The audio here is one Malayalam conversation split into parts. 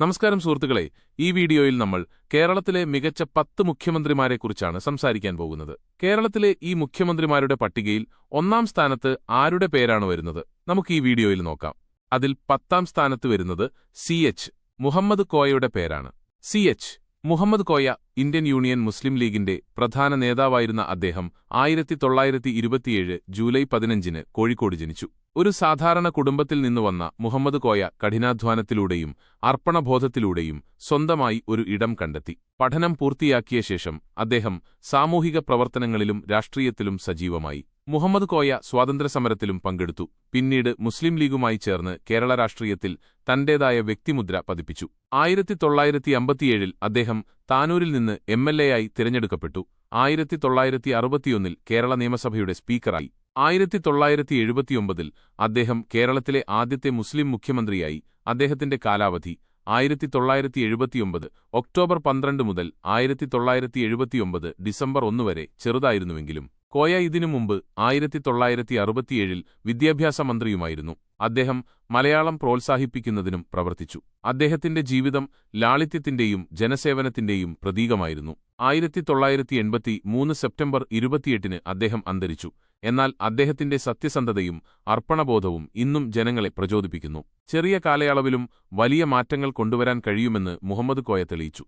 നമസ്കാരം സുഹൃത്തുക്കളെ, ഈ വീഡിയോയിൽ നമ്മൾ കേരളത്തിലെ മികച്ച 10 മുഖ്യമന്ത്രിമാരെക്കുറിച്ചാണ് സംസാരിക്കാൻ പോകുന്നത്. കേരളത്തിലെ ഈ മുഖ്യമന്ത്രിമാരുടെ പട്ടികയിൽ 1-ാം സ്ഥാനത്ത് ആരുടെ പേരാണ് വരുന്നത്? നമുക്ക് ഈ വീഡിയോയിൽ നോക്കാം. അതിൽ 10-ാം സ്ഥാനത്ത് വരുന്നത് CH മുഹമ്മദ് കോയയുടെ പേരാണ്. CH മുഹമ്മദ് കോയ ഇന്ത്യൻ യൂണിയൻ മുസ്ലിം ലീഗിന്റെ പ്രധാന നേതാവായിരുന്ന അദ്ദേഹം 1927 ജൂലൈ 15 കോഴിക്കോട് ജനിച്ചു. ഒരു സാധാരണ കുടുംബത്തിൽ നിന്നുവന്ന മുഹമ്മദ് കോയ കഠിനാധ്വാനത്തിലൂടെയും അർപ്പണബോധത്തിലൂടെയും സ്വന്തമായി ഒരു ഇടം കണ്ടെത്തി. പഠനം പൂർത്തിയാക്കിയ ശേഷം അദ്ദേഹം സാമൂഹിക പ്രവർത്തനങ്ങളിലും രാഷ്ട്രീയത്തിലും സജീവമായി. മുഹമ്മദ് കോയ സ്വാതന്ത്ര്യസമരത്തിലും പങ്കെടുത്തു. പിന്നീട് മുസ്ലിം ലീഗുമായി ചേർന്ന് കേരള രാഷ്ട്രീയത്തിൽ തന്റേതായ വ്യക്തിമുദ്ര പതിപ്പിച്ചു. 1957 അദ്ദേഹം താനൂരിൽ നിന്ന് MLA ആയി തിരഞ്ഞെടുക്കപ്പെട്ടു. 1961 കേരള നിയമസഭയുടെ സ്പീക്കറായി. 1979 അദ്ദേഹം കേരളത്തിലെ ആദ്യത്തെ മുസ്ലിം മുഖ്യമന്ത്രിയായി. അദ്ദേഹത്തിന്റെ കാലാവധി 1979 ഒക്ടോബർ 12 മുതൽ 1979 ഡിസംബർ 1 വരെ ചെറുതായിരുന്നുവെങ്കിലും കോയ ഇതിനു മുമ്പ് 1967 വിദ്യാഭ്യാസ മന്ത്രിയുമായിരുന്നു. അദ്ദേഹം മലയാളം പ്രോത്സാഹിപ്പിക്കുന്നതിനും പ്രവർത്തിച്ചു. അദ്ദേഹത്തിന്റെ ജീവിതം ലാളിത്യത്തിന്റെയും ജനസേവനത്തിന്റെയും പ്രതീകമായിരുന്നു. 1983 സെപ്റ്റംബർ 28 അദ്ദേഹം അന്തരിച്ചു. എന്നാൽ അദ്ദേഹത്തിന്റെ സത്യസന്ധതയും അർപ്പണബോധവും ഇന്നും ജനങ്ങളെ പ്രചോദിപ്പിക്കുന്നു. ചെറിയ കാലയളവിലും വലിയ മാറ്റങ്ങൾ കൊണ്ടുവരാൻ കഴിയുമെന്ന് മുഹമ്മദ് കോയ തെളിയിച്ചു.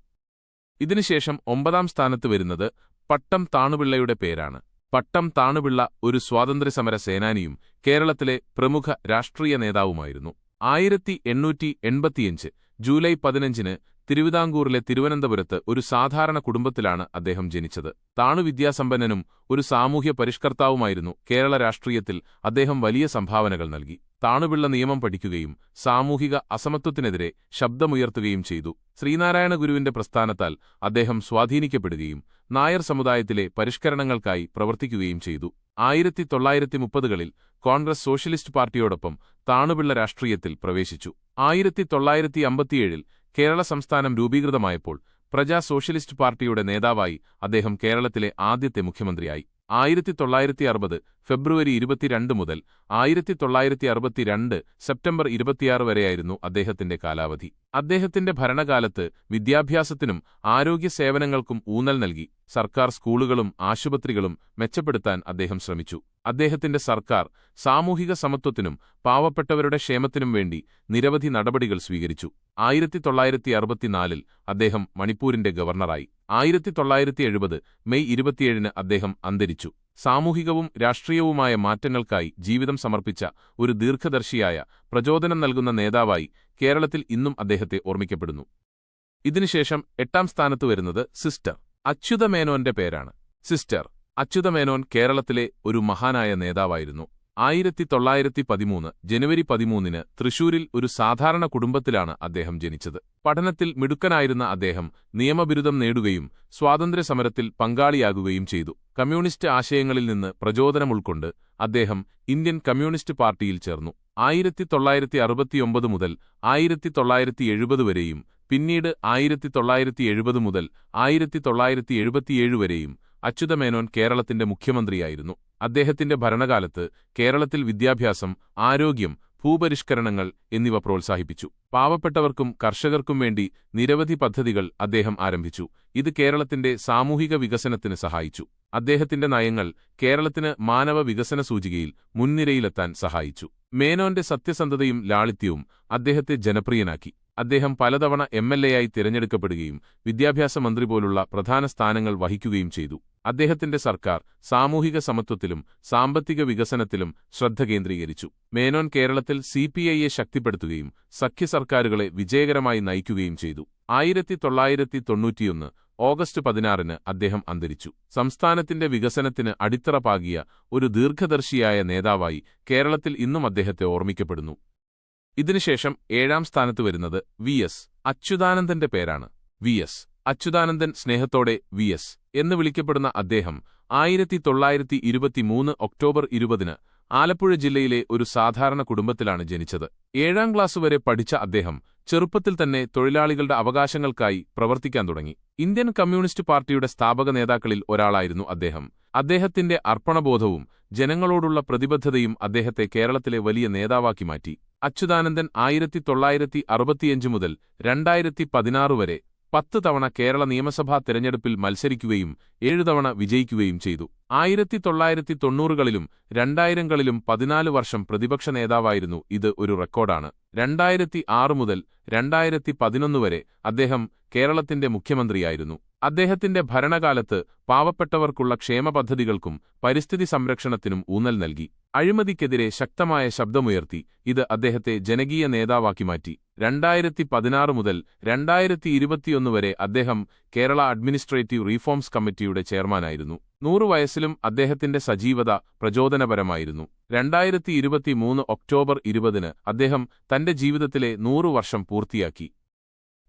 ഇതിനുശേഷം 9-ാം സ്ഥാനത്ത് വരുന്നത് പട്ടം താണുപിള്ളയുടെ പേരാണ്. പട്ടം താണുപിള്ള ഒരു സ്വാതന്ത്ര്യസമര സേനാനിയും കേരളത്തിലെ പ്രമുഖ രാഷ്ട്രീയ നേതാവുമായിരുന്നു. 1885 ജൂലൈ 15 തിരുവിതാംകൂറിലെ തിരുവനന്തപുരത്ത് ഒരു സാധാരണ കുടുംബത്തിലാണ് അദ്ദേഹം ജനിച്ചത്. താണു വിദ്യാസമ്പന്നനും ഒരു സാമൂഹ്യ പരിഷ്കർത്താവുമായിരുന്നു. കേരള രാഷ്ട്രീയത്തിൽ അദ്ദേഹം വലിയ സംഭാവനകൾ നൽകി. താണുപിള്ള നിയമം പഠിക്കുകയും സാമൂഹിക അസമത്വത്തിനെതിരെ ശബ്ദമുയർത്തുകയും ചെയ്തു. ശ്രീനാരായണ ഗുരുവിന്റെ പ്രസ്ഥാനത്താൽ അദ്ദേഹം സ്വാധീനിക്കപ്പെടുകയും നായർ സമുദായത്തിലെ പരിഷ്കരണങ്ങൾക്കായി പ്രവർത്തിക്കുകയും ചെയ്തു. 1930കളിൽ കോൺഗ്രസ് സോഷ്യലിസ്റ്റ് പാർട്ടിയോടൊപ്പം താണുപിള്ള രാഷ്ട്രീയത്തിൽ പ്രവേശിച്ചു. 1957 കേരള സംസ്ഥാനം രൂപീകൃതമായപ്പോൾ പ്രജാ സോഷ്യലിസ്റ്റ് പാർട്ടിയുടെ നേതാവായി അദ്ദേഹം കേരളത്തിലെ ആദ്യത്തെ മുഖ്യമന്ത്രിയായി. 1960 ഫെബ്രുവരി 22 മുതൽ 1962 സെപ്റ്റംബർ 26 വരെയായിരുന്നു അദ്ദേഹത്തിന്റെ കാലാവധി. അദ്ദേഹത്തിന്റെ ഭരണകാലത്ത് വിദ്യാഭ്യാസത്തിനും ആരോഗ്യ സേവനങ്ങൾക്കും ഊന്നൽ നൽകി. സർക്കാർ സ്കൂളുകളും ആശുപത്രികളും മെച്ചപ്പെടുത്താൻ അദ്ദേഹം ശ്രമിച്ചു. അദ്ദേഹത്തിന്റെ സർക്കാർ സാമൂഹിക സമത്വത്തിനും പാവപ്പെട്ടവരുടെ ക്ഷേമത്തിനും വേണ്ടി നിരവധി നടപടികൾ സ്വീകരിച്ചു. 1964 അദ്ദേഹം മണിപ്പൂരിന്റെ ഗവർണറായി. 1970 മെയ് 27 അദ്ദേഹം അന്തരിച്ചു. സാമൂഹികവും രാഷ്ട്രീയവുമായ മാറ്റങ്ങൾക്കായി ജീവിതം സമർപ്പിച്ച ഒരു ദീർഘദർശിയായ പ്രചോദനം നൽകുന്ന നേതാവായി കേരളത്തിൽ ഇന്നും അദ്ദേഹത്തെ ഓർമ്മിക്കപ്പെടുന്നു. ഇതിനുശേഷം 8-ാം സ്ഥാനത്ത് വരുന്നത് സിസ്റ്റർ അച്യുത മേനോന്റെ പേരാണ്. സിസ്റ്റർ അച്യുത മേനോൻ കേരളത്തിലെ ഒരു മഹാനായ നേതാവായിരുന്നു. 1913 ജനുവരി 13 തൃശൂരിൽ ഒരു സാധാരണ കുടുംബത്തിലാണ് അദ്ദേഹം ജനിച്ചത്. പഠനത്തിൽ മിടുക്കനായിരുന്ന അദ്ദേഹം നിയമബിരുദം നേടുകയും സ്വാതന്ത്ര്യസമരത്തിൽ പങ്കാളിയാകുകയും ചെയ്തു. കമ്മ്യൂണിസ്റ്റ് ആശയങ്ങളിൽ നിന്ന് പ്രചോദനം ഉൾക്കൊണ്ട് അദ്ദേഹം ഇന്ത്യൻ കമ്മ്യൂണിസ്റ്റ് പാർട്ടിയിൽ ചേർന്നു. 1969 മുതൽ 1970 വരെയും പിന്നീട് 1970 മുതൽ 1977 വരെയും അച്യുത മേനോൻ കേരളത്തിന്റെ മുഖ്യമന്ത്രിയായിരുന്നു. അദ്ദേഹത്തിന്റെ ഭരണകാലത്ത് കേരളത്തിൽ വിദ്യാഭ്യാസം, ആരോഗ്യം, ഭൂപരിഷ്കരണങ്ങൾ എന്നിവ പ്രോത്സാഹിപ്പിച്ചു. പാവപ്പെട്ടവർക്കും കർഷകർക്കും വേണ്ടി നിരവധി പദ്ധതികൾ അദ്ദേഹം ആരംഭിച്ചു. ഇത് കേരളത്തിന്റെ സാമൂഹിക വികസനത്തിന് സഹായിച്ചു. അദ്ദേഹത്തിന്റെ നയങ്ങൾ കേരളത്തിന് മാനവ വികസന സൂചികയിൽ മുൻനിരയിലെത്താൻ സഹായിച്ചു. മേനോന്റെ സത്യസന്ധതയും ലാളിത്യവും അദ്ദേഹത്തെ ജനപ്രിയനാക്കി. അദ്ദേഹം പലതവണ MLA ആയി തിരഞ്ഞെടുക്കപ്പെടുകയും വിദ്യാഭ്യാസ മന്ത്രി പോലുള്ള പ്രധാന സ്ഥാനങ്ങൾ വഹിക്കുകയും ചെയ്തു. അദ്ദേഹത്തിന്റെ സർക്കാർ സാമൂഹിക സമത്വത്തിലും സാമ്പത്തിക വികസനത്തിലും ശ്രദ്ധ കേന്ദ്രീകരിച്ചു. മേനോൻ കേരളത്തിൽ CPIയെ ശക്തിപ്പെടുത്തുകയും സഖ്യസർക്കാരുകളെ വിജയകരമായി നയിക്കുകയും ചെയ്തു. 1991 ഓഗസ്റ്റ് 16 അദ്ദേഹം അന്തരിച്ചു. സംസ്ഥാനത്തിന്റെ വികസനത്തിന് അടിത്തറ പാകിയ ഒരു ദീർഘദർശിയായ നേതാവായി കേരളത്തിൽ ഇന്നും അദ്ദേഹത്തെ ഓർമ്മിക്കപ്പെടുന്നു. ഇതിനുശേഷം 7-ാം സ്ഥാനത്ത് വരുന്നത് VS അച്യുതാനന്ദന്റെ പേരാണ്. VS അച്യുതാനന്ദൻ, സ്നേഹത്തോടെ VS എന്ന് വിളിക്കപ്പെടുന്ന അദ്ദേഹം 1923 ഒക്ടോബർ 20 ആലപ്പുഴ ജില്ലയിലെ ഒരു സാധാരണ കുടുംബത്തിലാണ് ജനിച്ചത്. 7ാം ക്ലാസ് വരെ പഠിച്ച അദ്ദേഹം ചെറുപ്പത്തിൽ തന്നെ തൊഴിലാളികളുടെ അവകാശങ്ങൾക്കായി പ്രവർത്തിക്കാൻ തുടങ്ങി. ഇന്ത്യൻ കമ്മ്യൂണിസ്റ്റ് പാർട്ടിയുടെ സ്ഥാപക നേതാക്കളിൽ ഒരാളായിരുന്നു അദ്ദേഹം. അദ്ദേഹത്തിന്റെ അർപ്പണബോധവും ജനങ്ങളോടുള്ള പ്രതിബദ്ധതയും അദ്ദേഹത്തെ കേരളത്തിലെ വലിയ നേതാവാക്കി മാറ്റി. അച്യുതാനന്ദൻ 1965 മുതൽ 2016 വരെ 10 തവണ കേരള നിയമസഭാ തെരഞ്ഞെടുപ്പിൽ മത്സരിക്കുകയും 7 തവണ വിജയിക്കുകയും ചെയ്തു. 1990കളിലും 2000കളിലും 14 വർഷം പ്രതിപക്ഷ നേതാവായിരുന്നു. ഇത് ഒരു റെക്കോർഡാണ്. 2006 മുതൽ 2011 വരെ അദ്ദേഹം കേരളത്തിന്റെ മുഖ്യമന്ത്രിയായിരുന്നു. അദ്ദേഹത്തിന്റെ ഭരണകാലത്ത് പാവപ്പെട്ടവർക്കുള്ള ക്ഷേമ പദ്ധതികൾക്കും പരിസ്ഥിതി സംരക്ഷണത്തിനും ഊന്നൽ നൽകി. അഴിമതിക്കെതിരെ ശക്തമായ ശബ്ദമുയർത്തി. ഇത് അദ്ദേഹത്തെ ജനകീയ നേതാവാക്കി മാറ്റി. 2016 മുതൽ 2021 വരെ അദ്ദേഹം കേരള അഡ്മിനിസ്ട്രേറ്റീവ് റീഫോംസ് കമ്മിറ്റിയുടെ ചെയർമാനായിരുന്നു. 100 വയസ്സിലും അദ്ദേഹത്തിന്റെ സജീവത പ്രചോദനപരമായിരുന്നു. 2023 ഒക്ടോബർ 20 അദ്ദേഹം തന്റെ ജീവിതത്തിലെ 100 വർഷം പൂർത്തിയാക്കി.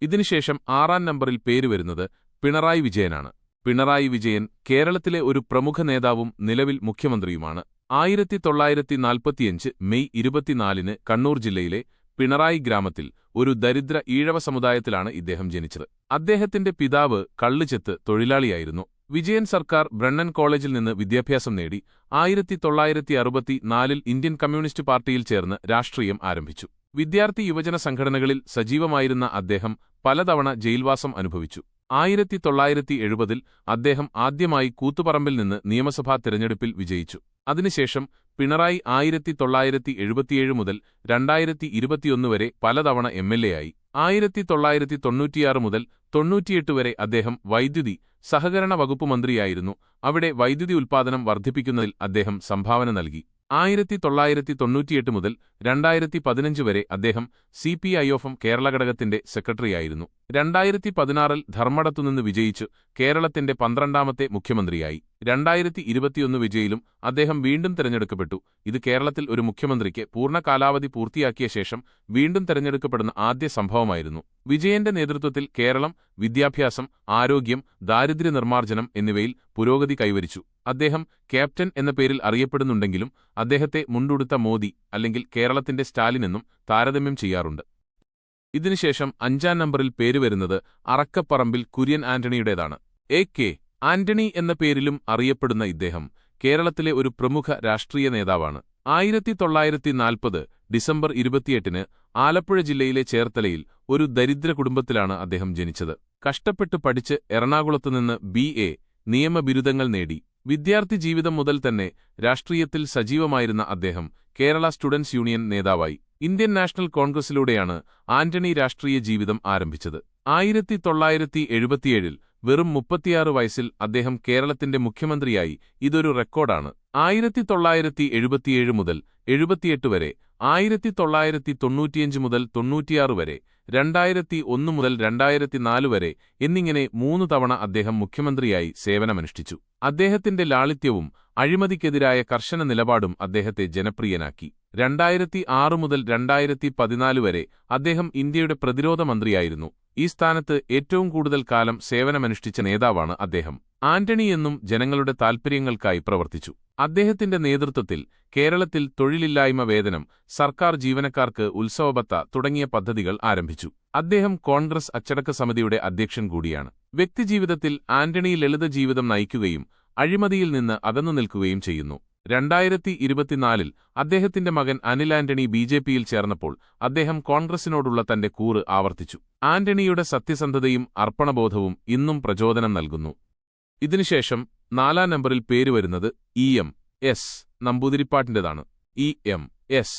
ഇതിനുശേഷം 6ാം നമ്പറിൽ പേരുവരുന്നത് പിണറായി വിജയനാണ്. പിണറായി വിജയൻ കേരളത്തിലെ ഒരു പ്രമുഖ നേതാവും നിലവിൽ മുഖ്യമന്ത്രിയുമാണ്. 1945 മെയ് 24 കണ്ണൂർ ജില്ലയിലെ പിണറായി ഗ്രാമത്തിൽ ഒരു ദരിദ്ര ഈഴവ സമുദായത്തിലാണ് ഇദ്ദേഹം ജനിച്ചത്. അദ്ദേഹത്തിന്റെ പിതാവ് കള്ളുചെത്ത് തൊഴിലാളിയായിരുന്നു. വിജയൻ സർക്കാർ ബ്രണ്ണൻ കോളേജിൽ നിന്ന് വിദ്യാഭ്യാസം നേടി 1964 ഇന്ത്യൻ കമ്മ്യൂണിസ്റ്റ് പാർട്ടിയിൽ ചേർന്ന് രാഷ്ട്രീയം ആരംഭിച്ചു. വിദ്യാർത്ഥി യുവജന സംഘടനകളിൽ സജീവമായിരുന്ന അദ്ദേഹം പലതവണ ജയിൽവാസം അനുഭവിച്ചു. 1970 അദ്ദേഹം ആദ്യമായി കൂത്തുപറമ്പിൽ നിന്ന് നിയമസഭാ തിരഞ്ഞെടുപ്പിൽ വിജയിച്ചു. അതിനുശേഷം പിണറായി 1977 മുതൽ 2021 വരെ പലതവണ എംഎൽഎയായി. 1996 മുതൽ 98 വരെ അദ്ദേഹം വൈദ്യുതി സഹകരണ വകുപ്പ് മന്ത്രിയായിരുന്നു. അവിടെ വൈദ്യുതി ഉൽപ്പാദനം വർദ്ധിപ്പിക്കുന്നതിൽ അദ്ദേഹം സംഭാവന നൽകി. 1998 മുതൽ 2015 വരെ അദ്ദേഹം CPI-എം കേരള ഘടകത്തിന്റെ സെക്രട്ടറിയായിരുന്നു. 2016 ധർമ്മടത്തുനിന്ന് വിജയിച്ചു കേരളത്തിന്റെ 12ാമത്തെ മുഖ്യമന്ത്രിയായി. 2021 വിജയിലും അദ്ദേഹം വീണ്ടും തെരഞ്ഞെടുക്കപ്പെട്ടു. ഇത് കേരളത്തിൽ ഒരു മുഖ്യമന്ത്രിക്ക് പൂർണ്ണ കാലാവധി പൂർത്തിയാക്കിയ ശേഷം വീണ്ടും തെരഞ്ഞെടുക്കപ്പെടുന്ന ആദ്യ സംഭവമായിരുന്നു. വിജയന്റെ നേതൃത്വത്തിൽ കേരളം വിദ്യാഭ്യാസം, ആരോഗ്യം, ദാരിദ്ര്യ നിർമ്മാർജ്ജനം എന്നിവയിൽ പുരോഗതി കൈവരിച്ചു. അദ്ദേഹം ക്യാപ്റ്റൻ എന്ന പേരിൽ അറിയപ്പെടുന്നുണ്ടെങ്കിലും അദ്ദേഹത്തെ മുണ്ടുടുത്ത മോദി അല്ലെങ്കിൽ കേരളത്തിന്റെ സ്റ്റാലിൻ എന്നും താരതമ്യം ചെയ്യാറുണ്ട്. ഇതിനുശേഷം 5ാം നമ്പറിൽ പേരുവരുന്നത് അറക്കപ്പറമ്പിൽ കുര്യൻ ആന്റണിയുടേതാണ്. AK ആന്റണി എന്ന പേരിലും അറിയപ്പെടുന്ന ഇദ്ദേഹം കേരളത്തിലെ ഒരു പ്രമുഖ രാഷ്ട്രീയ നേതാവാണ്. 1940 ഡിസംബർ 28 ആലപ്പുഴ ജില്ലയിലെ ചേർത്തലയിൽ ഒരു ദരിദ്ര കുടുംബത്തിലാണ് അദ്ദേഹം ജനിച്ചത്. കഷ്ടപ്പെട്ട് പഠിച്ച് എറണാകുളത്തുനിന്ന് BA നിയമബിരുദങ്ങൾ നേടി. വിദ്യാർത്ഥി ജീവിതം മുതൽ തന്നെ രാഷ്ട്രീയത്തിൽ സജീവമായിരുന്ന അദ്ദേഹം കേരള സ്റ്റുഡന്റ്സ് യൂണിയൻ നേതാവായി. ഇന്ത്യൻ നാഷണൽ കോൺഗ്രസിലൂടെയാണ് ആന്റണി രാഷ്ട്രീയ ജീവിതം ആരംഭിച്ചത്. 1977 വെറും 36 വയസ്സിൽ അദ്ദേഹം കേരളത്തിന്റെ മുഖ്യമന്ത്രിയായി. ഇതൊരു റെക്കോർഡാണ്. 1977 മുതൽ 78 വരെ, 1995 മുതൽ 96 വരെ, 2001 മുതൽ 2004 വരെ എന്നിങ്ങനെ 3 തവണ അദ്ദേഹം മുഖ്യമന്ത്രിയായി സേവനമനുഷ്ഠിച്ചു. അദ്ദേഹത്തിന്റെ ലാളിത്യവും അഴിമതിക്കെതിരായ കർശന നിലപാടും അദ്ദേഹത്തെ ജനപ്രിയനാക്കി. 2006 മുതൽ 2014 വരെ അദ്ദേഹം ഇന്ത്യയുടെ പ്രതിരോധ മന്ത്രിയായിരുന്നു. ഈ സ്ഥാനത്ത് ഏറ്റവും കൂടുതൽ കാലം സേവനമനുഷ്ഠിച്ച നേതാവാണ് അദ്ദേഹം. ആന്റണി എന്നും ജനങ്ങളുടെ താൽപര്യങ്ങൾക്കായി പ്രവർത്തിച്ചു. അദ്ദേഹത്തിന്റെ നേതൃത്വത്തിൽ കേരളത്തിൽ തൊഴിലില്ലായ്മ വേതനം, സർക്കാർ ജീവനക്കാർക്ക് ഉത്സവബത്ത തുടങ്ങിയ പദ്ധതികൾ ആരംഭിച്ചു. അദ്ദേഹം കോൺഗ്രസ് അച്ചടക്ക സമിതിയുടെ അധ്യക്ഷൻ കൂടിയാണ്. വ്യക്തിജീവിതത്തിൽ ആന്റണി ലളിത ജീവിതം നയിക്കുകയും അഴിമതിയിൽ നിന്ന് അകന്നു നിൽക്കുകയും ചെയ്യുന്നു. 2024 അദ്ദേഹത്തിന്റെ മകൻ അനിൽ ആന്റണി BJPയിൽ ചേർന്നപ്പോൾ അദ്ദേഹം കോൺഗ്രസിനോടുള്ള തന്റെ കൂറ് ആവർത്തിച്ചു. ആന്റണിയുടെ സത്യസന്ധതയും അർപ്പണബോധവും ഇന്നും പ്രചോദനം നൽകുന്നു. ഇതിനുശേഷം 4ാം നമ്പറിൽ പേരുവരുന്നത് EM.S. നമ്പൂതിരിപ്പാട്ടിന്റേതാണ്. EM.S.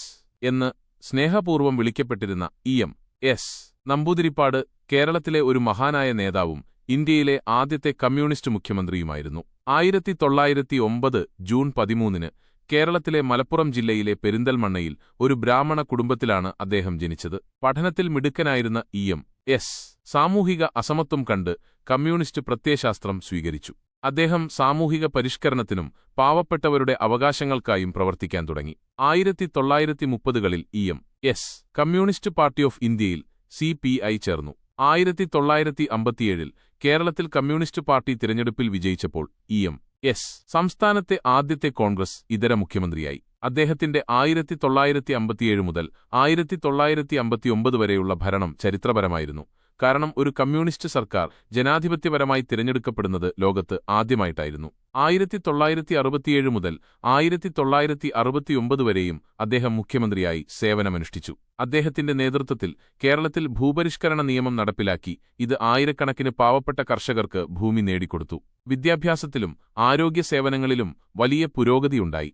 എന്ന് സ്നേഹപൂർവ്വം വിളിക്കപ്പെട്ടിരുന്ന EM.S. നമ്പൂതിരിപ്പാട് കേരളത്തിലെ ഒരു മഹാനായ നേതാവും ഇന്ത്യയിലെ ആദ്യത്തെ കമ്മ്യൂണിസ്റ്റ് മുഖ്യമന്ത്രിയുമായിരുന്നു. 1909 ജൂൺ 13 കേരളത്തിലെ മലപ്പുറം ജില്ലയിലെ പെരിന്തൽമണ്ണയിൽ ഒരു ബ്രാഹ്മണ കുടുംബത്തിലാണ് അദ്ദേഹം ജനിച്ചത്. പഠനത്തിൽ മിടുക്കനായിരുന്ന EM.S. സാമൂഹിക അസമത്വം കണ്ട് കമ്മ്യൂണിസ്റ്റ് പ്രത്യയശാസ്ത്രം സ്വീകരിച്ചു. അദ്ദേഹം സാമൂഹിക പരിഷ്കരണത്തിനും പാവപ്പെട്ടവരുടെ അവകാശങ്ങൾക്കായും പ്രവർത്തിക്കാൻ തുടങ്ങി. 1930കളിൽ EM.S. കമ്മ്യൂണിസ്റ്റ് പാർട്ടി ഓഫ് ഇന്ത്യയിൽ CPI ചേർന്നു. 1957 കേരളത്തിൽ കമ്മ്യൂണിസ്റ്റ് പാർട്ടി തിരഞ്ഞെടുപ്പിൽ വിജയിച്ചപ്പോൾ EM.S. സംസ്ഥാനത്തെ ആദ്യത്തെ കോൺഗ്രസ് ഇതര മുഖ്യമന്ത്രിയായി. അദ്ദേഹത്തിന്റെ 1957 മുതൽ 1959 വരെയുള്ള ഭരണം ചരിത്രപരമായിരുന്നു. കാരണം ഒരു കമ്മ്യൂണിസ്റ്റ് സർക്കാർ ജനാധിപത്യപരമായി തിരഞ്ഞെടുക്കപ്പെടുന്നത് ലോകത്ത് ആദ്യമായിട്ടായിരുന്നു. 1967 മുതൽ 1969 വരെയും അദ്ദേഹം മുഖ്യമന്ത്രിയായി സേവനമനുഷ്ഠിച്ചു. അദ്ദേഹത്തിന്റെ നേതൃത്വത്തിൽ കേരളത്തിൽ ഭൂപരിഷ്കരണ നിയമം നടപ്പിലാക്കി. ഇത് ആയിരക്കണക്കിന് പാവപ്പെട്ട കർഷകർക്ക് ഭൂമി നേടിക്കൊടുത്തു. വിദ്യാഭ്യാസത്തിലും ആരോഗ്യ സേവനങ്ങളിലും വലിയ പുരോഗതിയുണ്ടായി.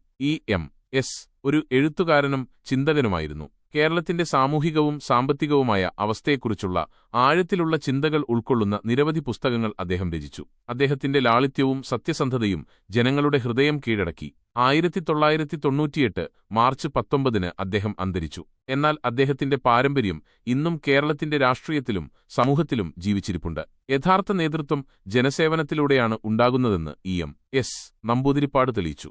എം.എസ്. ഒരു എഴുത്തുകാരനും ചിന്തകനുമായിരുന്നു. കേരളത്തിന്റെ സാമൂഹികവും സാമ്പത്തികവുമായ അവസ്ഥയെക്കുറിച്ചുള്ള ആഴത്തിലുള്ള ചിന്തകൾ ഉൾക്കൊള്ളുന്ന നിരവധി പുസ്തകങ്ങൾ അദ്ദേഹം രചിച്ചു. അദ്ദേഹത്തിന്റെ ലാളിത്യവും സത്യസന്ധതയും ജനങ്ങളുടെ ഹൃദയം കീഴടക്കി. 1998 മാർച്ച് 19 അദ്ദേഹം അന്തരിച്ചു. എന്നാൽ അദ്ദേഹത്തിന്റെ പാരമ്പര്യം ഇന്നും കേരളത്തിന്റെ രാഷ്ട്രീയത്തിലും സമൂഹത്തിലും ജീവിച്ചിരിപ്പുണ്ട്. യഥാർത്ഥ നേതൃത്വം ജനസേവനത്തിലൂടെയാണ് ഉണ്ടാകുന്നതെന്ന് എം.എസ്. നമ്പൂതിരിപ്പാട് തെളിയിച്ചു.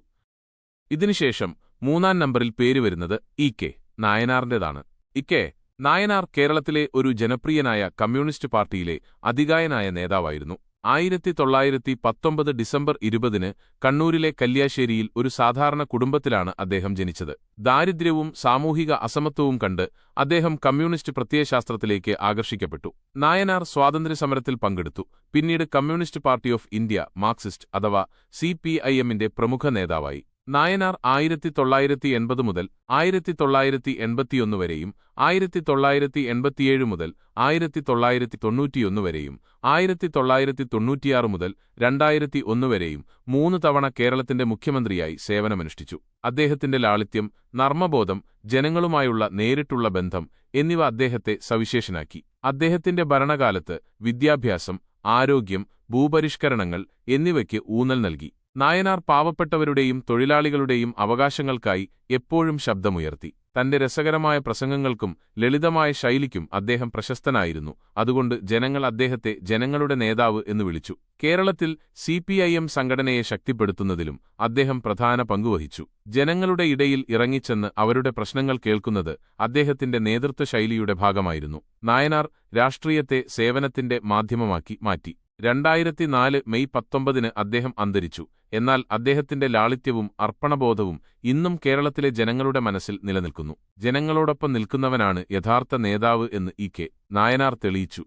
ഇതിനുശേഷം 3-ാം നമ്പറിൽ പേര് വരുന്നത് കെ. നായനാറിന്റേതാണ്. കെ. നായനാർ കേരളത്തിലെ ഒരു ജനപ്രിയനായ കമ്മ്യൂണിസ്റ്റ് പാർട്ടിയിലെ അതികായനായ നേതാവായിരുന്നു. 1919 ഡിസംബർ 20 കണ്ണൂരിലെ കല്യാശ്ശേരിയിൽ ഒരു സാധാരണ കുടുംബത്തിലാണ് അദ്ദേഹം ജനിച്ചത്. ദാരിദ്ര്യവും സാമൂഹിക അസമത്വവും കണ്ട് അദ്ദേഹം കമ്മ്യൂണിസ്റ്റ് പ്രത്യയശാസ്ത്രത്തിലേക്ക് ആകർഷിക്കപ്പെട്ടു. നായനാർ സ്വാതന്ത്ര്യസമരത്തിൽ പങ്കെടുത്തു. പിന്നീട് communist party of India Marxist അഥവാ CPIM-ന്റെ പ്രമുഖ നേതാവായി. നായനാർ 1980 മുതൽ 1981 വരെയും 1987 മുതൽ 1991 വരെയും 1996 മുതൽ 2001 വരെയും 3 തവണ കേരളത്തിന്റെ മുഖ്യമന്ത്രിയായി സേവനമനുഷ്ഠിച്ചു. അദ്ദേഹത്തിന്റെ ലാളിത്യം, നർമ്മബോധം, ജനങ്ങളുമായുള്ള നേരിട്ടുള്ള ബന്ധം എന്നിവ അദ്ദേഹത്തെ സവിശേഷനാക്കി. അദ്ദേഹത്തിന്റെ ഭരണകാലത്ത് വിദ്യാഭ്യാസം, ആരോഗ്യം, ഭൂപരിഷ്കരണങ്ങൾ എന്നിവയ്ക്ക് ഊന്നൽ നൽകി. നായനാർ പാവപ്പെട്ടവരുടെയും തൊഴിലാളികളുടെയും അവകാശങ്ങൾക്കായി എപ്പോഴും ശബ്ദമുയർത്തി. തന്റെ രസകരമായ പ്രസംഗങ്ങൾക്കും ലളിതമായ ശൈലിക്കും അദ്ദേഹം പ്രശസ്തനായിരുന്നു. അതുകൊണ്ട് ജനങ്ങൾ അദ്ദേഹത്തെ ജനങ്ങളുടെ നേതാവ് എന്ന് വിളിച്ചു. കേരളത്തിൽ CPIM സംഘടനയെ ശക്തിപ്പെടുത്തുന്നതിലും അദ്ദേഹം പ്രധാന പങ്കുവഹിച്ചു. ജനങ്ങളുടെ ഇടയിൽ ഇറങ്ങിച്ചെന്ന് അവരുടെ പ്രശ്നങ്ങൾ കേൾക്കുന്നത് അദ്ദേഹത്തിന്റെ നേതൃത്വ ശൈലിയുടെ ഭാഗമായിരുന്നു. നായനാർ രാഷ്ട്രീയത്തെ സേവനത്തിന്റെ മാധ്യമമാക്കി മാറ്റി. 2004 മെയ് 19 അദ്ദേഹം അന്തരിച്ചു. എന്നാൽ അദ്ദേഹത്തിന്റെ ലാളിത്യവും അർപ്പണബോധവും ഇന്നും കേരളത്തിലെ ജനങ്ങളുടെ മനസ്സിൽ നിലനിൽക്കുന്നു. ജനങ്ങളോടൊപ്പം നിൽക്കുന്നവനാണ് യഥാർത്ഥ നേതാവ് എന്ന് കെ. നായനാർ തെളിയിച്ചു.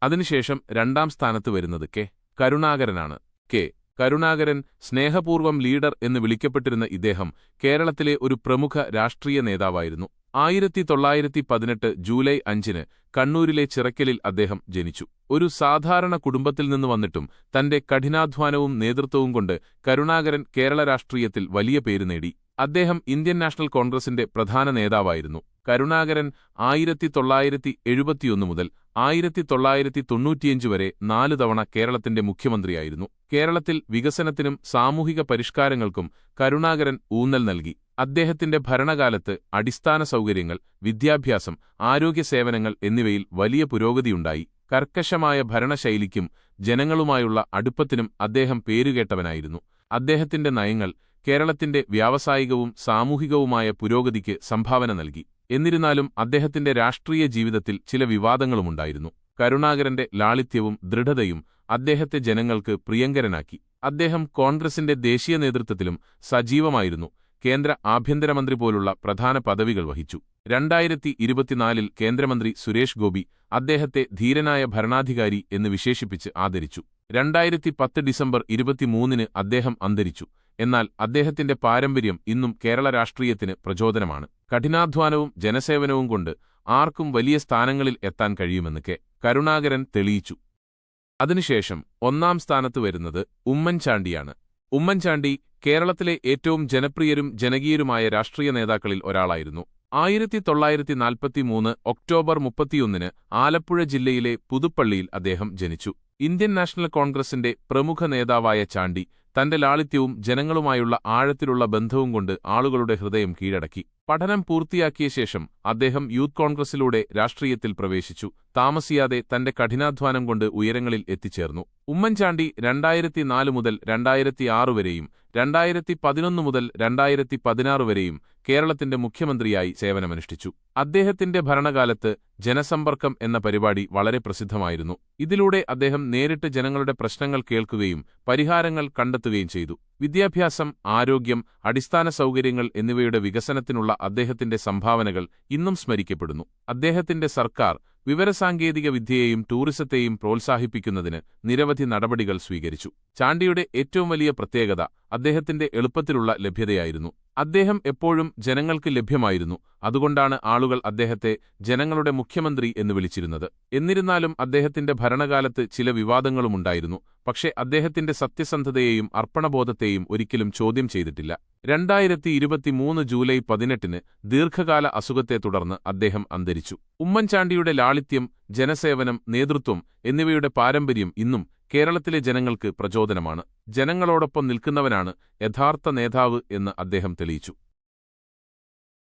അതിനുശേഷം 2-ാം സ്ഥാനത്ത് വരുന്നത് കെ. കരുണാകരനാണ്. കെ. കരുണാകരൻ സ്നേഹപൂർവ്വം ലീഡർ എന്ന് വിളിക്കപ്പെട്ടിരുന്ന ഇദ്ദേഹം കേരളത്തിലെ ഒരു പ്രമുഖ രാഷ്ട്രീയ നേതാവായിരുന്നു. 1918 ജൂലൈ 5 കണ്ണൂരിലെ ചിറക്കലിൽ അദ്ദേഹം ജനിച്ചു. ഒരു സാധാരണ കുടുംബത്തിൽ നിന്ന് വന്നിട്ടും തന്റെ കഠിനാധ്വാനവും നേതൃത്വവും കൊണ്ട് കരുണാകരൻ കേരള രാഷ്ട്രീയത്തിൽ വലിയ പേര് നേടി. അദ്ദേഹം ഇന്ത്യൻ നാഷണൽ കോൺഗ്രസിന്റെ പ്രധാന നേതാവായിരുന്നു. കരുണാകരൻ 1971 മുതൽ 1995 വരെ 4 തവണ കേരളത്തിന്റെ മുഖ്യമന്ത്രിയായിരുന്നു. കേരളത്തിൽ വികസനത്തിനും സാമൂഹിക പരിഷ്കാരങ്ങൾക്കും കരുണാകരൻ ഊന്നൽ നൽകി. അദ്ദേഹത്തിന്റെ ഭരണകാലത്ത് അടിസ്ഥാന സൗകര്യങ്ങൾ, വിദ്യാഭ്യാസം, ആരോഗ്യസേവനങ്ങൾ എന്നിവയിൽ വലിയ പുരോഗതിയുണ്ടായി. കർക്കശമായ ഭരണശൈലിക്കും ജനങ്ങളുമായുള്ള അടുപ്പത്തിനും അദ്ദേഹം പേരുകേട്ടവനായിരുന്നു. അദ്ദേഹത്തിന്റെ നയങ്ങൾ കേരളത്തിന്റെ വ്യാവസായികവും സാമൂഹികവുമായ പുരോഗതിക്ക് സംഭാവന നൽകി. എന്നിരുന്നാലും അദ്ദേഹത്തിന്റെ രാഷ്ട്രീയ ജീവിതത്തിൽ ചില വിവാദങ്ങളുമുണ്ടായിരുന്നു. കരുണാകരന്റെ ലാളിത്യവും ദൃഢതയും അദ്ദേഹത്തെ ജനങ്ങൾക്ക് പ്രിയങ്കരനാക്കി. അദ്ദേഹം കോൺഗ്രസിന്റെ ദേശീയ നേതൃത്വത്തിലും സജീവമായിരുന്നു. കേന്ദ്ര ആഭ്യന്തരമന്ത്രി പോലുള്ള പ്രധാന പദവികൾ വഹിച്ചു. 2024 കേന്ദ്രമന്ത്രി സുരേഷ് ഗോപി അദ്ദേഹത്തെ ധീരനായ ഭരണാധികാരി എന്ന് വിശേഷിപ്പിച്ച് ആദരിച്ചു. 2010 ഡിസംബർ 23 അദ്ദേഹം അന്തരിച്ചു. എന്നാൽ അദ്ദേഹത്തിന്റെ പാരമ്പര്യം ഇന്നും കേരള രാഷ്ട്രീയത്തിന് പ്രചോദനമാണ്. കഠിനാധ്വാനവും ജനസേവനവും കൊണ്ട് ആർക്കും വലിയ സ്ഥാനങ്ങളിൽ എത്താൻ കഴിയുമെന്ന് കെ. കരുണാകരൻ തെളിയിച്ചു. അതിനുശേഷം 1-ാം സ്ഥാനത്ത് വരുന്നത് ഉമ്മൻചാണ്ടിയാണ്. ഉമ്മൻചാണ്ടി കേരളത്തിലെ ഏറ്റവും ജനപ്രിയരും ജനകീയരുമായ രാഷ്ട്രീയ നേതാക്കളിൽ ഒരാളായിരുന്നു. 1943 ഒക്ടോബർ 31 ആലപ്പുഴ ജില്ലയിലെ പുതുപ്പള്ളിയിൽ അദ്ദേഹം ജനിച്ചു. ഇന്ത്യൻ നാഷണൽ കോൺഗ്രസിന്റെ പ്രമുഖ നേതാവായ ചാണ്ടി തന്റെ ലാളിത്യവും ജനങ്ങളുമായുള്ള ആഴത്തിലുള്ള ബന്ധവും കൊണ്ട് ആളുകളുടെ ഹൃദയം കീഴടക്കി. പഠനം പൂർത്തിയാക്കിയ ശേഷം അദ്ദേഹം യൂത്ത് കോൺഗ്രസിലൂടെ രാഷ്ട്രീയത്തിൽ പ്രവേശിച്ചു. താമസിയാതെ തന്റെ കഠിനാധ്വാനം കൊണ്ട് ഉയരങ്ങളിൽ എത്തിച്ചേർന്നു. ഉമ്മൻചാണ്ടി 2004 മുതൽ 2006 വരെയും 2011 മുതൽ 2016 വരെയും കേരളത്തിന്റെ മുഖ്യമന്ത്രിയായി സേവനമനുഷ്ഠിച്ചു. അദ്ദേഹത്തിന്റെ ഭരണകാലത്ത് ജനസമ്പർക്കം എന്ന പരിപാടി വളരെ പ്രസിദ്ധമായിരുന്നു. ഇതിലൂടെ അദ്ദേഹം നേരിട്ട് ജനങ്ങളുടെ പ്രശ്നങ്ങൾ കേൾക്കുകയും പരിഹാരങ്ങൾ കണ്ടെത്തുകയും ചെയ്തു. വിദ്യാഭ്യാസം, ആരോഗ്യം, അടിസ്ഥാന സൗകര്യങ്ങൾ എന്നിവയുടെ വികസനത്തിനുള്ള അദ്ദേഹത്തിന്റെ സംഭാവനകൾ ഇന്നും സ്മരിക്കപ്പെടുന്നു. അദ്ദേഹത്തിന്റെ സർക്കാർ വിവരസാങ്കേതിക വിദ്യയെയും ടൂറിസത്തെയും പ്രോത്സാഹിപ്പിക്കുന്നതിന് നിരവധി നടപടികൾ സ്വീകരിച്ചു. ചാണ്ടിയുടെ ഏറ്റവും വലിയ പ്രത്യേകത അദ്ദേഹത്തിന്റെ എളുപ്പത്തിലുള്ള ലഭ്യതയായിരുന്നു. അദ്ദേഹം എപ്പോഴും ജനങ്ങൾക്ക് ലഭ്യമായിരുന്നു. അതുകൊണ്ടാണ് ആളുകൾ അദ്ദേഹത്തെ ജനങ്ങളുടെ മുഖ്യമന്ത്രി എന്ന് വിളിച്ചിരുന്നത്. എന്നിരുന്നാലും അദ്ദേഹത്തിന്റെ ഭരണകാലത്ത് ചില വിവാദങ്ങളുമുണ്ടായിരുന്നു. പക്ഷേ അദ്ദേഹത്തിന്റെ സത്യസന്ധതയെയും അർപ്പണബോധത്തെയും ഒരിക്കലും ചോദ്യം ചെയ്തിട്ടില്ല. 2023 ജൂലൈ 18 ദീർഘകാല അസുഖത്തെ തുടർന്ന് അദ്ദേഹം അന്തരിച്ചു. ഉമ്മൻചാണ്ടിയുടെ ലാളിത്യം, ജനസേവനം, നേതൃത്വം എന്നിവയുടെ പാരമ്പര്യം ഇന്നും കേരളത്തിലെ ജനങ്ങൾക്ക് പ്രചോദനമാണ്. ജനങ്ങളോടൊപ്പം നിൽക്കുന്നവനാണ് യഥാർത്ഥ നേതാവ് എന്ന് അദ്ദേഹം തെളിയിച്ചു.